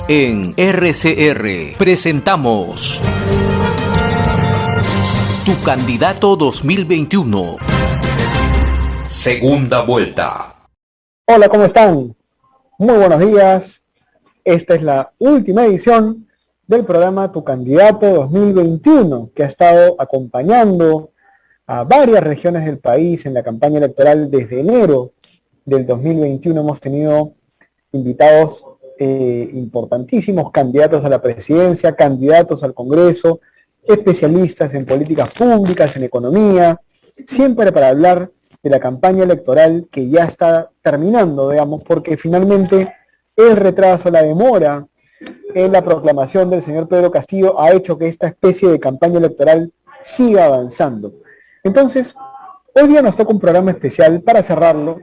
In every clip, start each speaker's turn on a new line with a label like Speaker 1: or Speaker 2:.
Speaker 1: En RCR presentamos Tu Candidato 2021. Segunda vuelta.
Speaker 2: Hola, ¿cómo están? Muy buenos días. Esta es la última edición del programa Tu Candidato 2021, que ha estado acompañando a varias regiones del país en la campaña electoral desde enero del 2021. Hemos tenido invitados importantísimos, candidatos a la presidencia, candidatos al Congreso, especialistas en políticas públicas, en economía, siempre para hablar de la campaña electoral que ya está terminando, digamos, porque finalmente el retraso, la demora en la proclamación del señor Pedro Castillo ha hecho que esta especie de campaña electoral siga avanzando. Entonces, hoy día nos toca un programa especial para cerrarlo,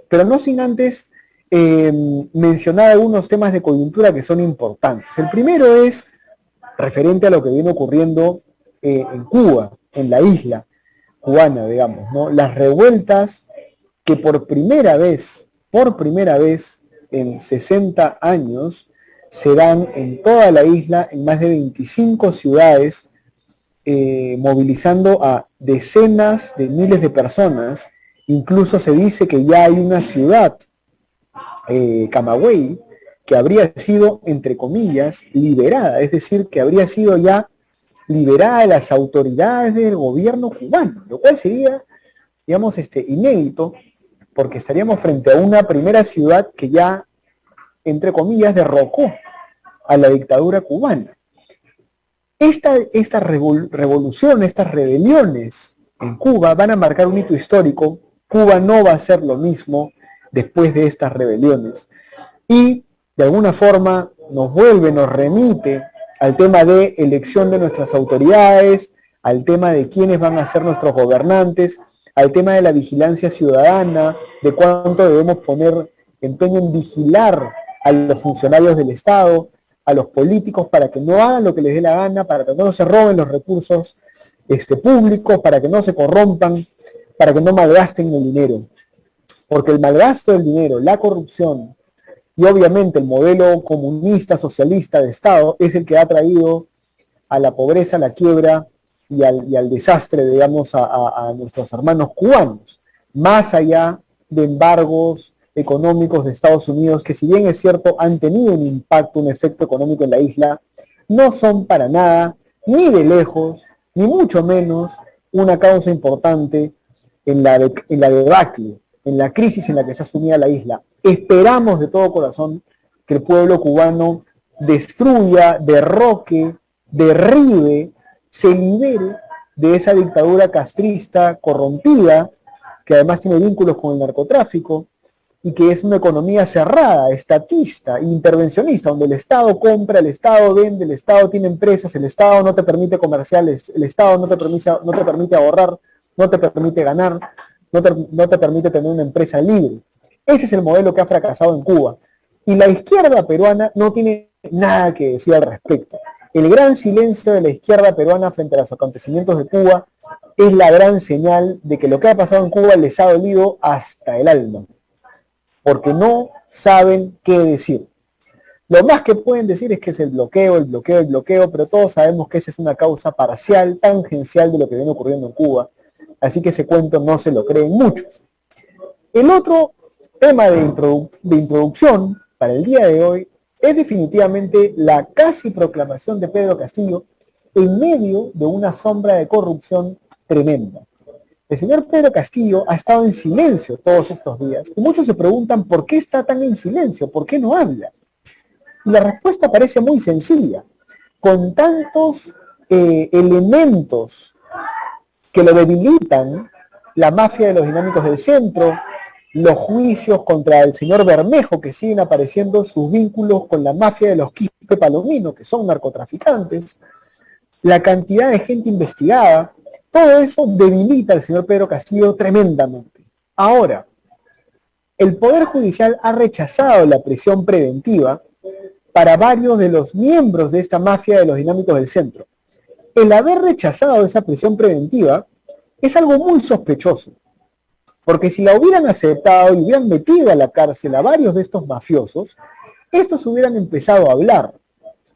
Speaker 2: pero no sin antes mencionar algunos temas de coyuntura que son importantes. El primero es referente a lo que viene ocurriendo en Cuba, en la isla cubana, digamos, ¿no? Las revueltas que por primera vez en 60 años se dan en toda la isla, en más de 25 ciudades, movilizando a decenas de miles de personas. Incluso se dice que ya hay una ciudad, Camagüey, que habría sido, entre comillas, liberada, es decir, que habría sido ya liberada de las autoridades del gobierno cubano, lo cual sería, digamos, inédito, porque estaríamos frente a una primera ciudad que ya, entre comillas, derrocó a la dictadura cubana. Esta revolución, estas rebeliones en Cuba van a marcar un hito histórico. Cuba no va a ser lo mismo después de estas rebeliones. Y de alguna forma nos remite al tema de elección de nuestras autoridades, al tema de quiénes van a ser nuestros gobernantes, al tema de la vigilancia ciudadana, de cuánto debemos poner empeño en vigilar a los funcionarios del Estado, a los políticos, para que no hagan lo que les dé la gana, para que no se roben los recursos públicos, para que no se corrompan, para que no malgasten el dinero. Porque el malgasto del dinero, la corrupción y obviamente el modelo comunista, socialista de Estado es el que ha traído a la pobreza, a la quiebra y al desastre, digamos, a nuestros hermanos cubanos. Más allá de embargos económicos de Estados Unidos, que si bien es cierto han tenido un impacto, un efecto económico en la isla, no son para nada, ni de lejos, ni mucho menos, una causa importante en la debacle, en la crisis en la que está sumida la isla. Esperamos de todo corazón que el pueblo cubano destruya, derroque, derribe, se libere de esa dictadura castrista corrompida, que además tiene vínculos con el narcotráfico, y que es una economía cerrada, estatista, intervencionista, donde el Estado compra, el Estado vende, el Estado tiene empresas, el Estado no te permite comerciales, el Estado no te permite ahorrar, no te permite ganar, no te permite tener una empresa libre. Ese es el modelo que ha fracasado en Cuba. Y la izquierda peruana no tiene nada que decir al respecto. El gran silencio de la izquierda peruana frente a los acontecimientos de Cuba es la gran señal de que lo que ha pasado en Cuba les ha dolido hasta el alma, porque no saben qué decir. Lo más que pueden decir es que es el bloqueo, pero todos sabemos que esa es una causa parcial, tangencial de lo que viene ocurriendo en Cuba. Así que ese cuento no se lo creen muchos. El otro tema de introducción para el día de hoy es definitivamente la casi proclamación de Pedro Castillo en medio de una sombra de corrupción tremenda. El señor Pedro Castillo ha estado en silencio todos estos días y muchos se preguntan por qué está tan en silencio, por qué no habla. Y la respuesta parece muy sencilla. Con tantos elementos que lo debilitan, la mafia de los dinámicos del centro, los juicios contra el señor Bermejo, que siguen apareciendo sus vínculos con la mafia de los Quispe Palomino, que son narcotraficantes, la cantidad de gente investigada, todo eso debilita al señor Pedro Castillo tremendamente. Ahora, el Poder Judicial ha rechazado la prisión preventiva para varios de los miembros de esta mafia de los dinámicos del centro. El haber rechazado esa prisión preventiva es algo muy sospechoso, porque si la hubieran aceptado y hubieran metido a la cárcel a varios de estos mafiosos, estos hubieran empezado a hablar,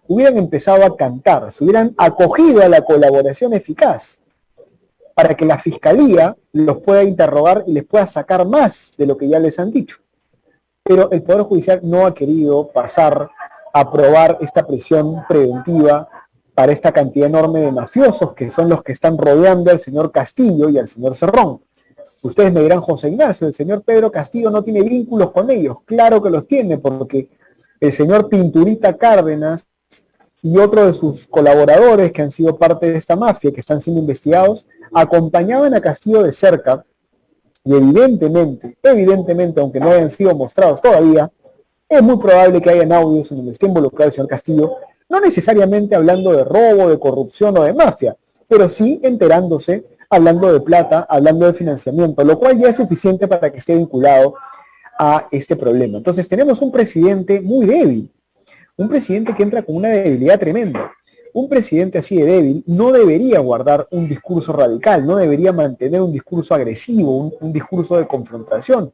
Speaker 2: hubieran empezado a cantar, se hubieran acogido a la colaboración eficaz para que la fiscalía los pueda interrogar y les pueda sacar más de lo que ya les han dicho. Pero el Poder Judicial no ha querido pasar a aprobar esta prisión preventiva para esta cantidad enorme de mafiosos que son los que están rodeando al señor Castillo y al señor Cerrón. Ustedes me dirán, José Ignacio, el señor Pedro Castillo no tiene vínculos con ellos. Claro que los tiene, porque el señor Pinturita Cárdenas y otro de sus colaboradores que han sido parte de esta mafia, que están siendo investigados, acompañaban a Castillo de cerca y evidentemente, aunque no hayan sido mostrados todavía, es muy probable que hayan audios en donde esté involucrado el señor Castillo, no necesariamente hablando de robo, de corrupción o de mafia, pero sí enterándose, hablando de plata, hablando de financiamiento, lo cual ya es suficiente para que esté vinculado a este problema. Entonces tenemos un presidente muy débil, un presidente que entra con una debilidad tremenda. Un presidente así de débil no debería guardar un discurso radical, no debería mantener un discurso agresivo, un discurso de confrontación.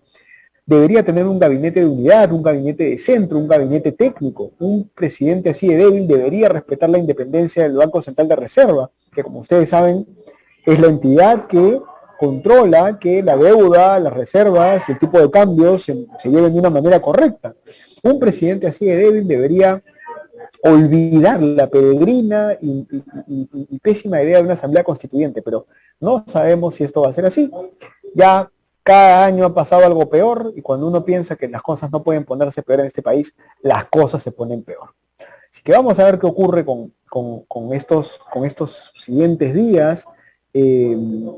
Speaker 2: Debería tener un gabinete de unidad, un gabinete de centro, un gabinete técnico. Un presidente así de débil debería respetar la independencia del Banco Central de Reserva, que como ustedes saben es la entidad que controla que la deuda, las reservas, el tipo de cambio se lleven de una manera correcta. Un presidente así de débil debería olvidar la peregrina y pésima idea de una asamblea constituyente, pero no sabemos si esto va a ser así. Ya cada año ha pasado algo peor y cuando uno piensa que las cosas no pueden ponerse peor en este país, las cosas se ponen peor. Así que vamos a ver qué ocurre con estos siguientes días.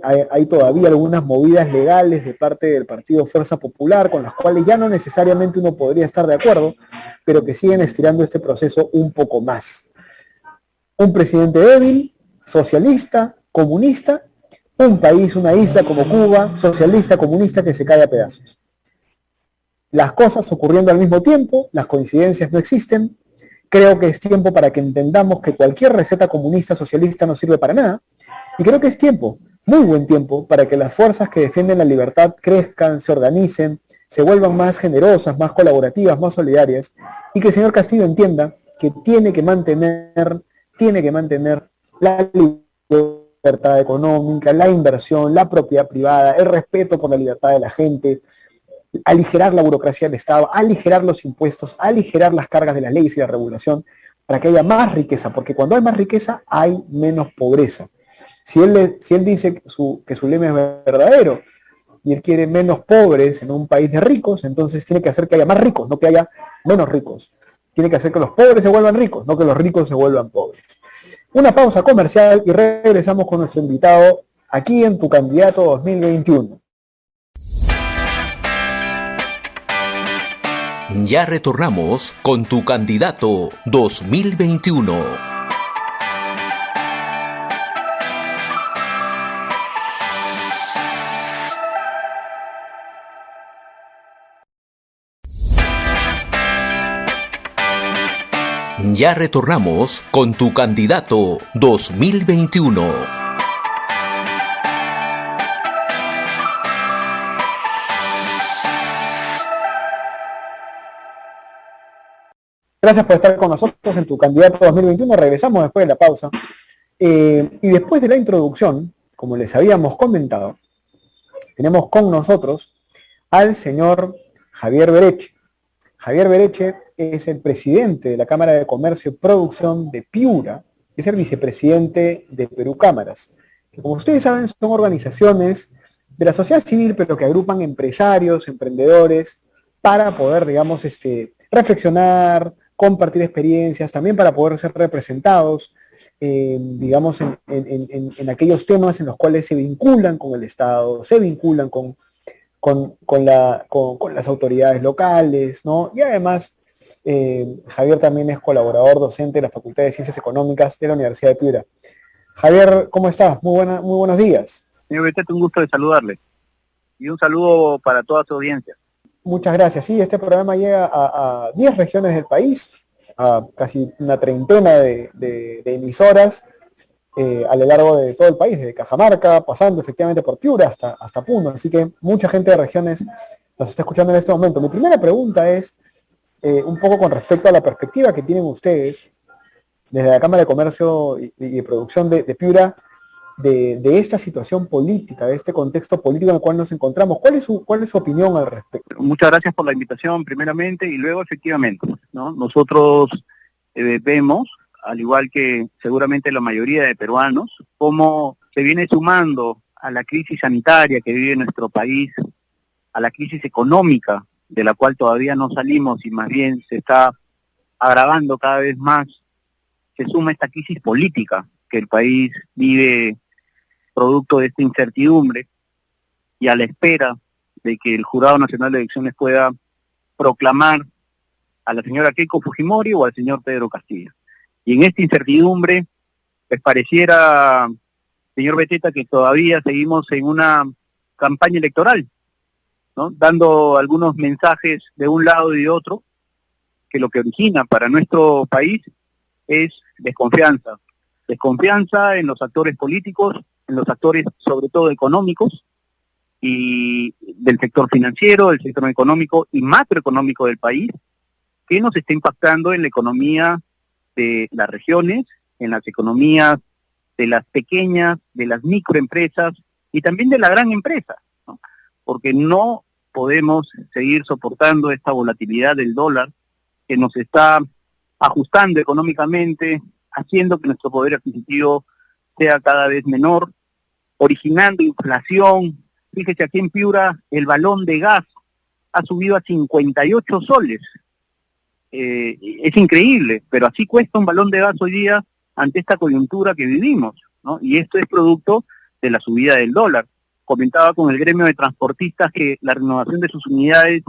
Speaker 2: Hay todavía algunas movidas legales de parte del partido Fuerza Popular con las cuales ya no necesariamente uno podría estar de acuerdo, pero que siguen estirando este proceso un poco más. Un presidente débil, socialista, comunista, un país, una isla como Cuba, socialista, comunista, que se cae a pedazos. Las cosas ocurriendo al mismo tiempo, las coincidencias no existen. Creo que es tiempo para que entendamos que cualquier receta comunista, socialista no sirve para nada. Y creo que es tiempo, muy buen tiempo, para que las fuerzas que defienden la libertad crezcan, se organicen, se vuelvan más generosas, más colaborativas, más solidarias, y que el señor Castillo entienda que tiene que mantener la libertad económica, la inversión, la propiedad privada, el respeto por la libertad de la gente, aligerar la burocracia del Estado, aligerar los impuestos, aligerar las cargas de las leyes y la regulación, para que haya más riqueza, porque cuando hay más riqueza hay menos pobreza. Si él dice que su lema es verdadero y él quiere menos pobres en un país de ricos, entonces tiene que hacer que haya más ricos, no que haya menos ricos. Tiene que hacer que los pobres se vuelvan ricos, no que los ricos se vuelvan pobres. Una pausa comercial y regresamos con nuestro invitado aquí en Tu Candidato 2021.
Speaker 1: Ya retornamos con Tu Candidato 2021. Ya retornamos con Tu Candidato 2021.
Speaker 2: Gracias por estar con nosotros en Tu Candidato 2021. Regresamos después de la pausa. Y después de la introducción, como les habíamos comentado, tenemos con nosotros al señor Javier Bereche. Javier Bereche es el presidente de la Cámara de Comercio y Producción de Piura, y es el vicepresidente de Perú Cámaras, que como ustedes saben son organizaciones de la sociedad civil, pero que agrupan empresarios, emprendedores, para poder, digamos, reflexionar, compartir experiencias, también para poder ser representados, digamos, en aquellos temas en los cuales se vinculan con el Estado, se vinculan con las autoridades locales, ¿no? Y además, Javier también es colaborador docente de la Facultad de Ciencias Económicas de la Universidad de Piura. Javier, ¿cómo estás? Muy buenos días.
Speaker 3: Señor Betete, un gusto de saludarle. Y un saludo para toda su audiencia.
Speaker 2: Muchas gracias. Sí, este programa llega a 10 regiones del país, a casi una treintena de emisoras a lo largo de todo el país, desde Cajamarca, pasando efectivamente por Piura hasta Puno. Así que mucha gente de regiones nos está escuchando en este momento. Mi primera pregunta es, un poco con respecto a la perspectiva que tienen ustedes desde la Cámara de Comercio y Producción de Piura de esta situación política, de este contexto político en el cual nos encontramos. ¿Cuál es su opinión al respecto?
Speaker 3: Muchas gracias por la invitación, primeramente, y luego, efectivamente, ¿no? Nosotros vemos, al igual que seguramente la mayoría de peruanos, cómo se viene sumando a la crisis sanitaria que vive nuestro país, a la crisis económica, de la cual todavía no salimos y más bien se está agravando cada vez más, se suma esta crisis política que el país vive producto de esta incertidumbre y a la espera de que el Jurado Nacional de Elecciones pueda proclamar a la señora Keiko Fujimori o al señor Pedro Castillo. Y en esta incertidumbre, les pareciera, señor Beteta, que todavía seguimos en una campaña electoral, ¿no? Dando algunos mensajes de un lado y de otro, que lo que origina para nuestro país es desconfianza. Desconfianza en los actores políticos, en los actores sobre todo económicos, y del sector financiero, del sector económico y macroeconómico del país, que nos está impactando en la economía de las regiones, en las economías de las pequeñas, de las microempresas y también de la gran empresa, ¿no? Porque no podemos seguir soportando esta volatilidad del dólar que nos está ajustando económicamente, haciendo que nuestro poder adquisitivo sea cada vez menor, originando inflación. Fíjese, aquí en Piura el balón de gas ha subido a 58 soles. Es increíble, pero así cuesta un balón de gas hoy día ante esta coyuntura que vivimos, ¿no? Y esto es producto de la subida del dólar. Comentaba con el gremio de transportistas que la renovación de sus unidades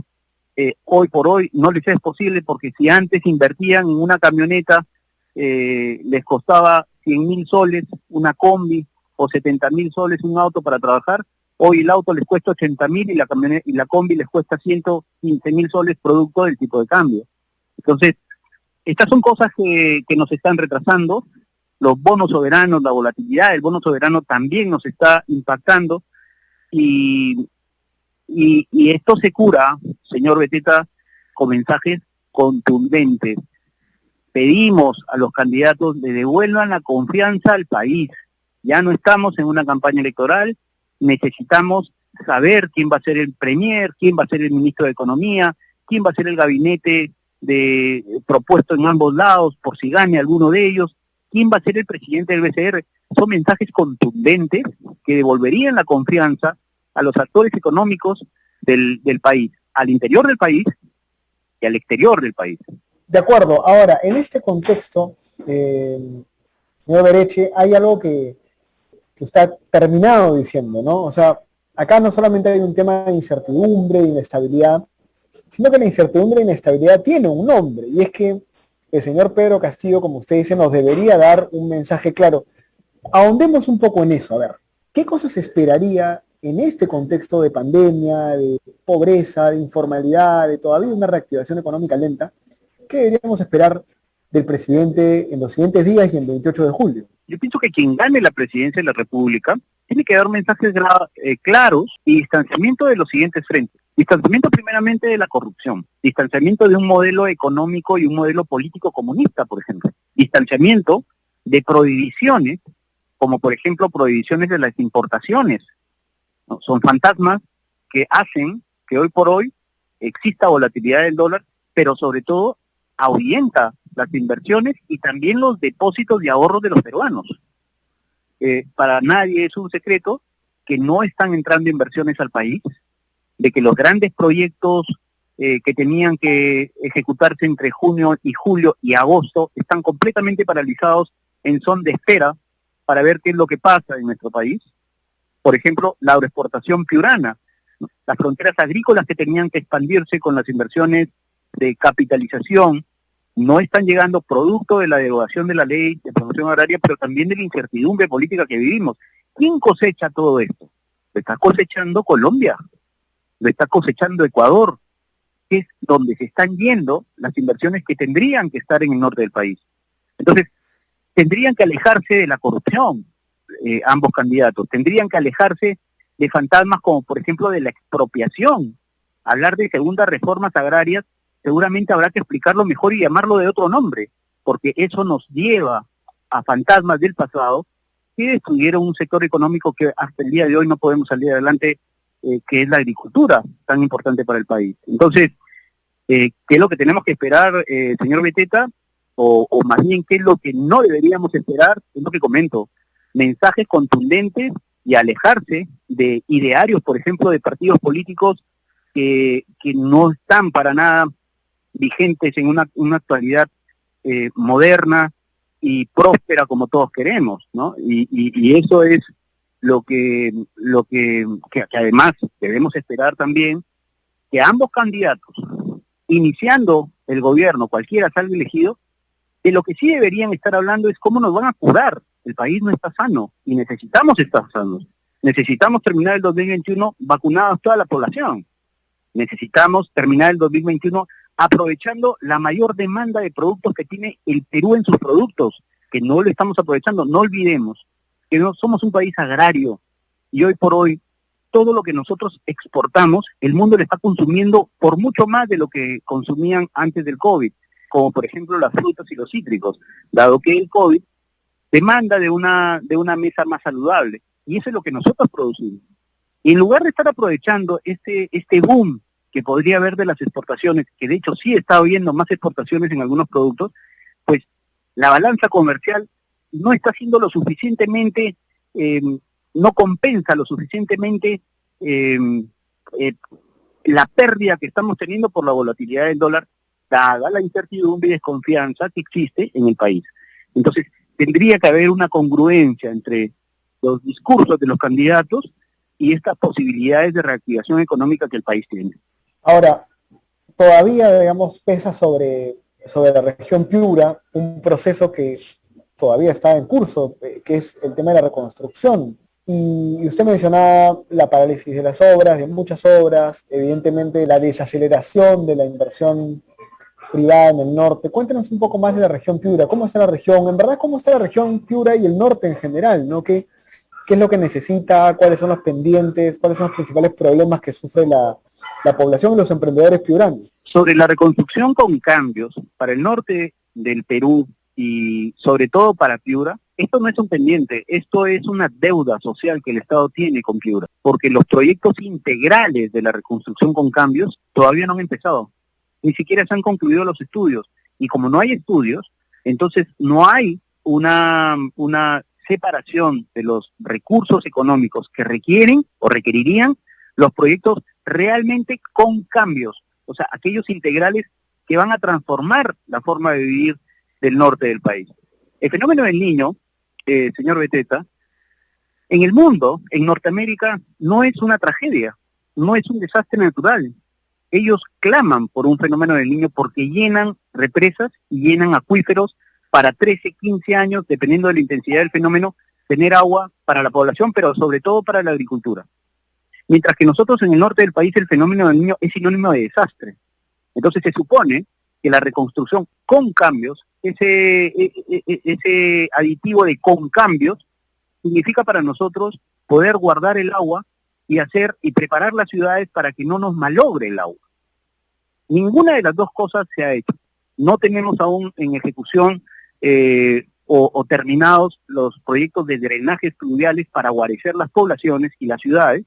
Speaker 3: hoy por hoy no les es posible, porque si antes invertían en una camioneta, les costaba 100.000 soles una combi o 70.000 soles un auto para trabajar. Hoy el auto les cuesta 80.000 y la combi les cuesta 115.000 soles producto del tipo de cambio. Entonces, estas son cosas que nos están retrasando. Los bonos soberanos, la volatilidad del bono soberano también nos está impactando y esto se cura, señor Beteta, con mensajes contundentes. Pedimos a los candidatos que devuelvan la confianza al país. Ya no estamos en una campaña electoral, necesitamos saber quién va a ser el premier, quién va a ser el ministro de Economía, quién va a ser el gabinete propuesto en ambos lados, por si gane alguno de ellos, quién va a ser el presidente del BCR. Son mensajes contundentes que devolverían la confianza a los actores económicos del país, al interior del país y al exterior del país.
Speaker 2: De acuerdo. Ahora, en este contexto, señor Bereche, hay algo que usted ha terminado diciendo, ¿no? O sea, acá no solamente hay un tema de incertidumbre, de inestabilidad, sino que la incertidumbre e inestabilidad tiene un nombre, y es que el señor Pedro Castillo, como usted dice, nos debería dar un mensaje claro. Ahondemos un poco en eso. A ver, ¿qué cosas esperaría en este contexto de pandemia, de pobreza, de informalidad, de todavía una reactivación económica lenta? ¿Qué deberíamos esperar del presidente en los siguientes días y el 28 de julio?
Speaker 3: Yo pienso que quien gane la presidencia de la República tiene que dar mensajes claros y distanciamiento de los siguientes frentes. Distanciamiento primeramente de la corrupción, distanciamiento de un modelo económico y un modelo político comunista, por ejemplo. Distanciamiento de prohibiciones, como por ejemplo prohibiciones de las importaciones, ¿no? Son fantasmas que hacen que hoy por hoy exista volatilidad del dólar, pero sobre todo ahuyenta las inversiones y también los depósitos de ahorros de los peruanos. Para nadie es un secreto que no están entrando inversiones al país, de que los grandes proyectos que tenían que ejecutarse entre junio y julio y agosto están completamente paralizados en son de espera para ver qué es lo que pasa en nuestro país. Por ejemplo, la agroexportación piurana, ¿no? Las fronteras agrícolas que tenían que expandirse con las inversiones de capitalización no están llegando, producto de la derogación de la ley de promoción agraria, pero también de la incertidumbre política que vivimos. ¿Quién cosecha todo esto? Lo está cosechando Colombia, lo está cosechando Ecuador, que es donde se están yendo las inversiones que tendrían que estar en el norte del país. Entonces, tendrían que alejarse de la corrupción, ambos candidatos, tendrían que alejarse de fantasmas como, por ejemplo, de la expropiación. Hablar de segundas reformas agrarias seguramente habrá que explicarlo mejor y llamarlo de otro nombre, porque eso nos lleva a fantasmas del pasado que destruyeron un sector económico que hasta el día de hoy no podemos salir adelante, que es la agricultura, tan importante para el país. Entonces, ¿qué es lo que tenemos que esperar, señor Beteta? O más bien, ¿qué es lo que no deberíamos esperar? Es lo que comento, mensajes contundentes y alejarse de idearios, por ejemplo, de partidos políticos que no están para nada vigentes en una actualidad moderna y próspera como todos queremos, ¿no? Y eso es lo que además debemos esperar también, que ambos candidatos, iniciando el gobierno, cualquiera salga elegido, de lo que sí deberían estar hablando es cómo nos van a curar. El país no está sano y necesitamos estar sanos. Necesitamos terminar el 2021 vacunados toda la población. Necesitamos terminar el 2021 aprovechando la mayor demanda de productos que tiene el Perú en sus productos, que no lo estamos aprovechando. No olvidemos que no somos un país agrario y hoy por hoy todo lo que nosotros exportamos, el mundo lo está consumiendo por mucho más de lo que consumían antes del COVID, como por ejemplo las frutas y los cítricos, dado que el COVID demanda de una mesa más saludable, y eso es lo que nosotros producimos. Y en lugar de estar aprovechando este boom que podría haber de las exportaciones, que de hecho sí está habiendo más exportaciones en algunos productos, pues la balanza comercial no está siendo lo suficientemente, no compensa lo suficientemente la pérdida que estamos teniendo por la volatilidad del dólar, dada la incertidumbre y desconfianza que existe en el país. Entonces, tendría que haber una congruencia entre los discursos de los candidatos y estas posibilidades de reactivación económica que el país tiene.
Speaker 2: Ahora, todavía, digamos, pesa sobre la región Piura un proceso que todavía está en curso, que es el tema de la reconstrucción. Y usted mencionaba la parálisis de las obras, de muchas obras, evidentemente la desaceleración de la inversión privada en el norte. Cuéntenos un poco más de la región Piura. ¿Cómo está la región? En verdad, ¿cómo está la región Piura y el norte en general, ¿no? ¿Qué es lo que necesita? ¿Cuáles son los pendientes? ¿Cuáles son los principales problemas que sufre la población y los emprendedores piuranos?
Speaker 3: Sobre la reconstrucción con cambios para el norte del Perú y sobre todo para Piura, esto no es un pendiente, esto es una deuda social que el Estado tiene con Piura, porque los proyectos integrales de la reconstrucción con cambios todavía no han empezado, ni siquiera se han concluido los estudios, y como no hay estudios, entonces no hay una separación de los recursos económicos que requieren o requerirían los proyectos realmente con cambios, o sea, aquellos integrales que van a transformar la forma de vivir del norte del país. El fenómeno del Niño, señor Beteta, en el mundo, en Norteamérica, no es una tragedia, no es un desastre natural. Ellos claman por un fenómeno del Niño porque llenan represas y llenan acuíferos para 13, 15 años, dependiendo de la intensidad del fenómeno, tener agua para la población, pero sobre todo para la agricultura. Mientras que nosotros en el norte del país el fenómeno del Niño es sinónimo de desastre. Entonces se supone que la reconstrucción con cambios, ese aditivo de con cambios, significa para nosotros poder guardar el agua y preparar las ciudades para que no nos malogre el agua. Ninguna de las dos cosas se ha hecho. No tenemos aún en ejecución o terminados los proyectos de drenajes pluviales para guarecer las poblaciones y las ciudades,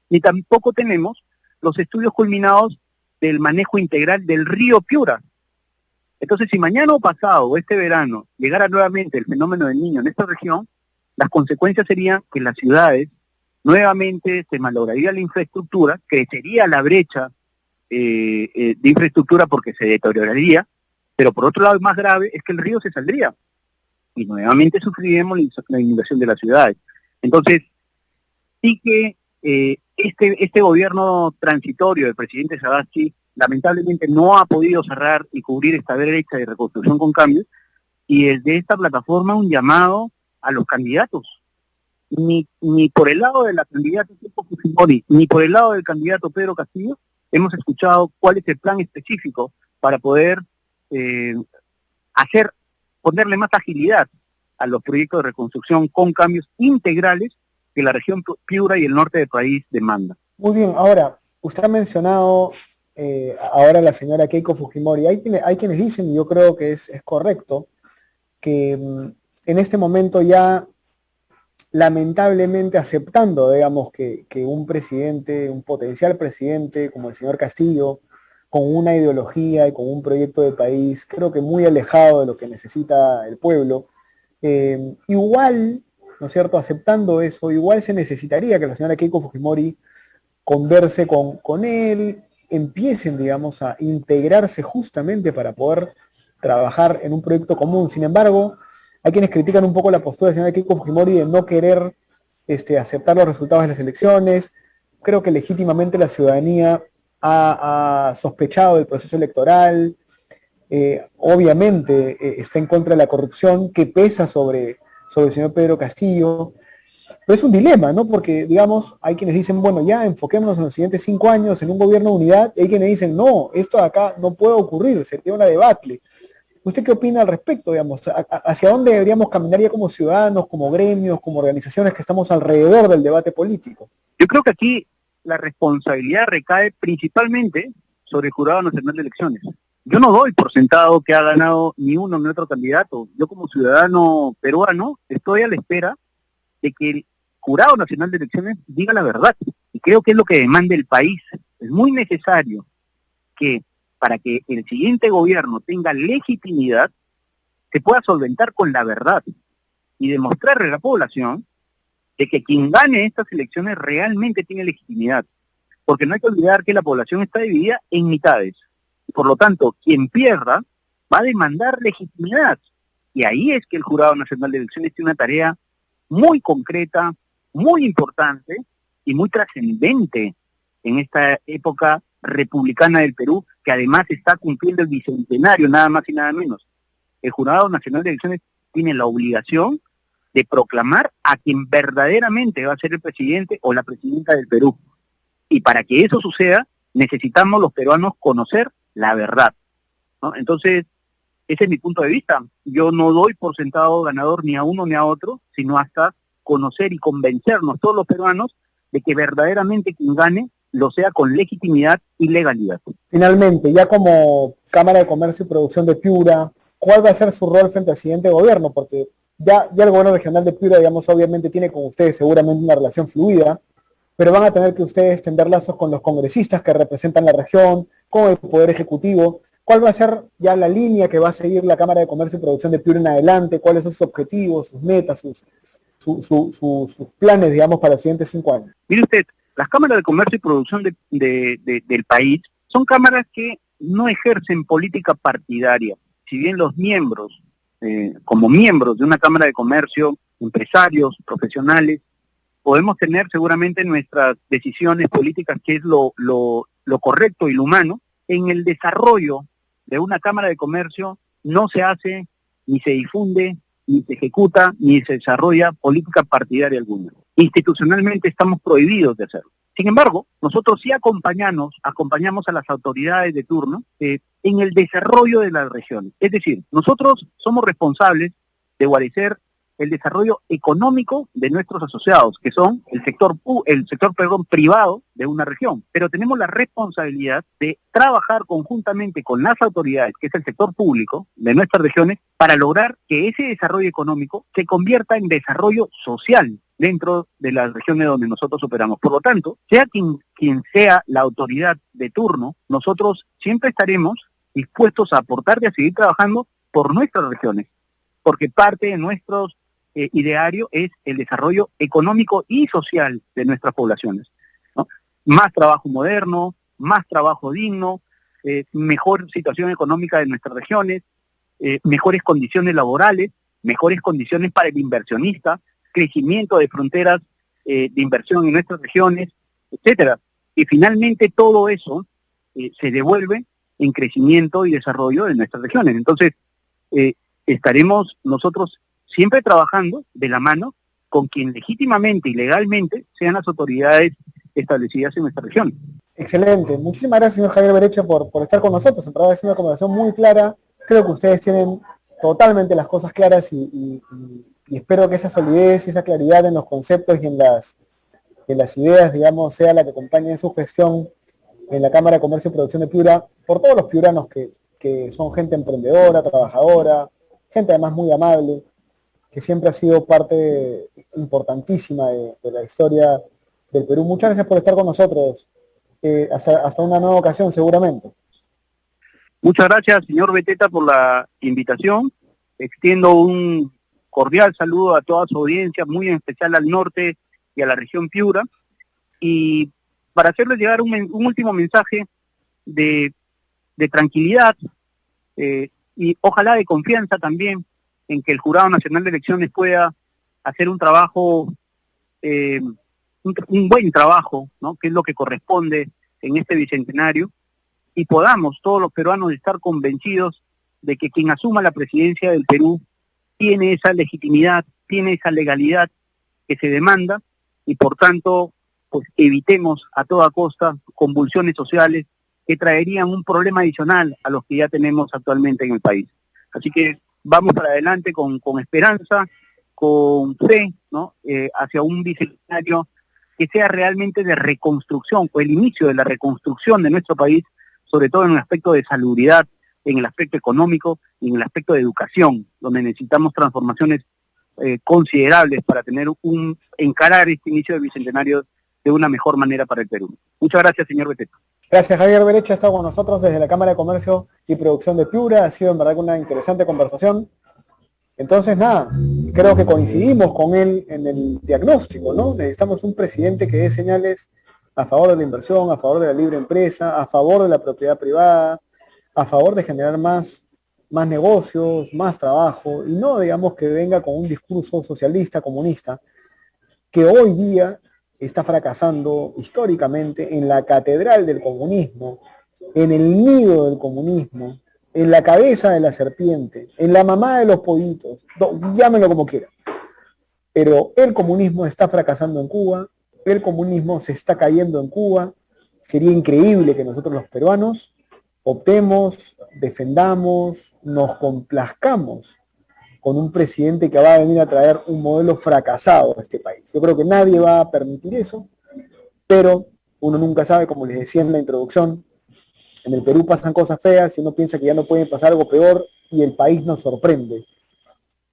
Speaker 3: ni tampoco tenemos los estudios culminados del manejo integral del río Piura. Entonces, si mañana o pasado o este verano llegara nuevamente el fenómeno del Niño en esta región, las consecuencias serían que las ciudades nuevamente se malograría la infraestructura, crecería la brecha de infraestructura porque se deterioraría, pero por otro lado, el más grave es que el río se saldría y nuevamente sufriríamos la inundación de las ciudades. Entonces, sí que este gobierno transitorio del presidente Sagasti lamentablemente no ha podido cerrar y cubrir esta brecha de reconstrucción con cambios, y desde esta plataforma un llamado a los candidatos, ni por el lado de la candidata Keiko Fujimori, ni por el lado del candidato Pedro Castillo, hemos escuchado cuál es el plan específico para poder ponerle más agilidad a los proyectos de reconstrucción con cambios integrales que la región Piura y el norte del país demanda.
Speaker 2: Muy bien, ahora, usted ha mencionado ahora la señora Keiko Fujimori. Hay quienes dicen, y yo creo que es correcto, que en este momento ya lamentablemente aceptando, digamos, que un presidente, un potencial presidente como el señor Castillo, con una ideología y con un proyecto de país, creo que muy alejado de lo que necesita el pueblo, igual, ¿no es cierto?, aceptando eso, igual se necesitaría que la señora Keiko Fujimori converse con él, empiecen, digamos, a integrarse justamente para poder trabajar en un proyecto común. Sin embargo, hay quienes critican un poco la postura de la señora Keiko Fujimori de no querer aceptar los resultados de las elecciones. Creo que legítimamente la ciudadanía ha sospechado del proceso electoral, obviamente está en contra de la corrupción que pesa sobre el señor Pedro Castillo. Pero es un dilema, ¿no? Porque, digamos, hay quienes dicen, bueno, ya enfoquémonos en los siguientes 5 años en un gobierno de unidad, y hay quienes dicen, no, esto de acá no puede ocurrir, sería una debacle. ¿Usted qué opina al respecto, digamos? ¿Hacia dónde deberíamos caminar ya como ciudadanos, como gremios, como organizaciones que estamos alrededor del debate político?
Speaker 3: Yo creo que aquí la responsabilidad recae principalmente sobre el Jurado Nacional de Elecciones. Yo no doy por sentado que ha ganado ni uno ni otro candidato. Yo como ciudadano peruano estoy a la espera de que el Jurado Nacional de Elecciones diga la verdad. Y creo que es lo que demanda el país. Es muy necesario que para que el siguiente gobierno tenga legitimidad, se pueda solventar con la verdad y demostrarle a la población de que quien gane estas elecciones realmente tiene legitimidad. Porque no hay que olvidar que la población está dividida en mitades. Por lo tanto, quien pierda va a demandar legitimidad. Y ahí es que el Jurado Nacional de Elecciones tiene una tarea muy concreta, muy importante y muy trascendente en esta época republicana del Perú, que además está cumpliendo el bicentenario, nada más y nada menos. El Jurado Nacional de Elecciones tiene la obligación de proclamar a quien verdaderamente va a ser el presidente o la presidenta del Perú. Y para que eso suceda, necesitamos los peruanos conocer la verdad, ¿no? Entonces, ese es mi punto de vista. Yo no doy por sentado ganador ni a uno ni a otro, sino hasta conocer y convencernos todos los peruanos de que verdaderamente quien gane lo sea con legitimidad y legalidad.
Speaker 2: Finalmente, ya como Cámara de Comercio y Producción de Piura, ¿cuál va a ser su rol frente al siguiente gobierno? Porque ya el gobierno regional de Piura, digamos, obviamente tiene con ustedes seguramente una relación fluida, pero van a tener que ustedes tender lazos con los congresistas que representan la región, con el Poder Ejecutivo. ¿Cuál va a ser ya la línea que va a seguir la Cámara de Comercio y Producción de Piura en adelante? ¿Cuáles son sus objetivos, sus metas, sus planes, digamos, para los siguientes 5 años?
Speaker 3: Mire usted, las cámaras de comercio y producción del país son cámaras que no ejercen política partidaria. Si bien los miembros, como miembros de una cámara de comercio, empresarios, profesionales, podemos tener seguramente nuestras decisiones políticas, que es lo correcto y lo humano, en el desarrollo de una cámara de comercio no se hace, ni se difunde, ni se ejecuta, ni se desarrolla política partidaria alguna. Institucionalmente estamos prohibidos de hacerlo. Sin embargo, nosotros sí acompañamos a las autoridades de turno en el desarrollo de las regiones. Es decir, nosotros somos responsables de guarecer el desarrollo económico de nuestros asociados, que son el sector privado de una región. Pero tenemos la responsabilidad de trabajar conjuntamente con las autoridades, que es el sector público de nuestras regiones, para lograr que ese desarrollo económico se convierta en desarrollo social dentro de las regiones donde nosotros operamos. Por lo tanto, sea quien sea la autoridad de turno, nosotros siempre estaremos dispuestos a aportar y a seguir trabajando por nuestras regiones, porque parte de nuestros ideario es el desarrollo económico y social de nuestras poblaciones, ¿no? Más trabajo moderno, más trabajo digno, mejor situación económica de nuestras regiones, mejores condiciones laborales, mejores condiciones para el inversionista, crecimiento de fronteras de inversión en nuestras regiones, etcétera. Y finalmente todo eso se devuelve en crecimiento y desarrollo de nuestras regiones. Entonces, estaremos nosotros siempre trabajando de la mano con quien legítimamente y legalmente sean las autoridades establecidas en nuestra región.
Speaker 2: Excelente. Muchísimas gracias, señor Javier Berecho, por estar con nosotros. En verdad es una conversación muy clara. Creo que ustedes tienen totalmente las cosas claras y espero que esa solidez y esa claridad en los conceptos y en las ideas, digamos, sea la que acompañe su gestión en la Cámara de Comercio y Producción de Piura, por todos los piuranos que son gente emprendedora, trabajadora, gente además muy amable, que siempre ha sido parte importantísima de la historia del Perú. Muchas gracias por estar con nosotros. Hasta una nueva ocasión, seguramente.
Speaker 3: Muchas gracias, señor Beteta, por la invitación. Extiendo un cordial saludo a toda su audiencia, muy en especial al norte y a la región Piura. Y para hacerles llegar un último mensaje de tranquilidad y ojalá de confianza también en que el Jurado Nacional de Elecciones pueda hacer un trabajo, un buen trabajo, ¿no? Que es lo que corresponde en este bicentenario, y podamos todos los peruanos estar convencidos de que quien asuma la presidencia del Perú tiene esa legitimidad, tiene esa legalidad que se demanda, y por tanto pues evitemos a toda costa convulsiones sociales que traerían un problema adicional a los que ya tenemos actualmente en el país. Así que vamos para adelante con esperanza, con fe, ¿no? Hacia un bicentenario que sea realmente de reconstrucción, o el inicio de la reconstrucción de nuestro país, sobre todo en el aspecto de salubridad, en el aspecto económico y en el aspecto de educación, donde necesitamos transformaciones considerables para encarar este inicio del bicentenario de una mejor manera para el Perú. Muchas gracias, señor Beteta.
Speaker 2: Gracias, Javier Berecha, ha estado con nosotros desde la Cámara de Comercio y Producción de Piura. Ha sido en verdad una interesante conversación. Entonces, nada, creo que coincidimos con él en el diagnóstico, ¿no? Necesitamos un presidente que dé señales a favor de la inversión, a favor de la libre empresa, a favor de la propiedad privada, a favor de generar más negocios, más trabajo, y no, digamos, que venga con un discurso socialista, comunista, que hoy día está fracasando históricamente en la catedral del comunismo, en el nido del comunismo, en la cabeza de la serpiente, en la mamá de los pollitos, llámenlo como quieran. Pero el comunismo está fracasando en Cuba, el comunismo se está cayendo en Cuba. Sería increíble que nosotros los peruanos optemos, defendamos, nos complazcamos con un presidente que va a venir a traer un modelo fracasado a este país. Yo creo que nadie va a permitir eso, pero uno nunca sabe, como les decía en la introducción, en el Perú pasan cosas feas y uno piensa que ya no puede pasar algo peor y el país nos sorprende.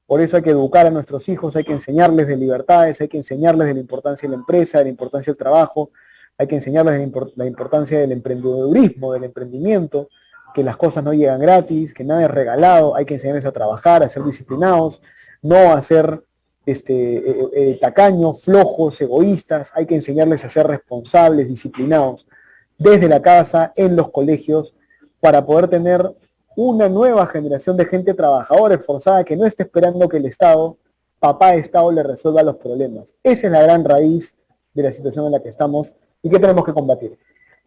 Speaker 2: Por eso hay que educar a nuestros hijos, hay que enseñarles de libertades, hay que enseñarles de la importancia de la empresa, de la importancia del trabajo, hay que enseñarles de la importancia del emprendedurismo, del emprendimiento, que las cosas no llegan gratis, que nada es regalado, hay que enseñarles a trabajar, a ser disciplinados, no a ser tacaños, flojos, egoístas, hay que enseñarles a ser responsables, disciplinados, desde la casa, en los colegios, para poder tener una nueva generación de gente trabajadora, esforzada, que no esté esperando que el Estado, papá Estado, le resuelva los problemas. Esa es la gran raíz de la situación en la que estamos y que tenemos que combatir.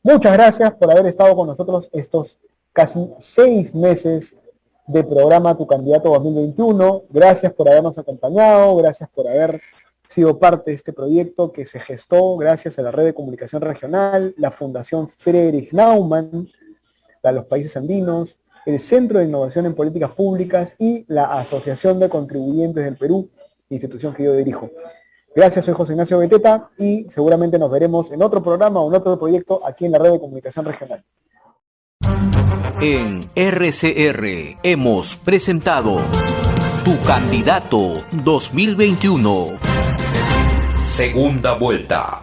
Speaker 2: Muchas gracias por haber estado con nosotros estos casi 6 meses de programa Tu Candidato 2021. Gracias por habernos acompañado, gracias por haber sido parte de este proyecto que se gestó gracias a la Red de Comunicación Regional, la Fundación Friedrich Naumann, a los países andinos, el Centro de Innovación en Políticas Públicas y la Asociación de Contribuyentes del Perú, institución que yo dirijo. Gracias, soy José Ignacio Beteta y seguramente nos veremos en otro programa o en otro proyecto aquí en la Red de Comunicación Regional.
Speaker 1: En RCR hemos presentado Tu Candidato 2021. Segunda vuelta.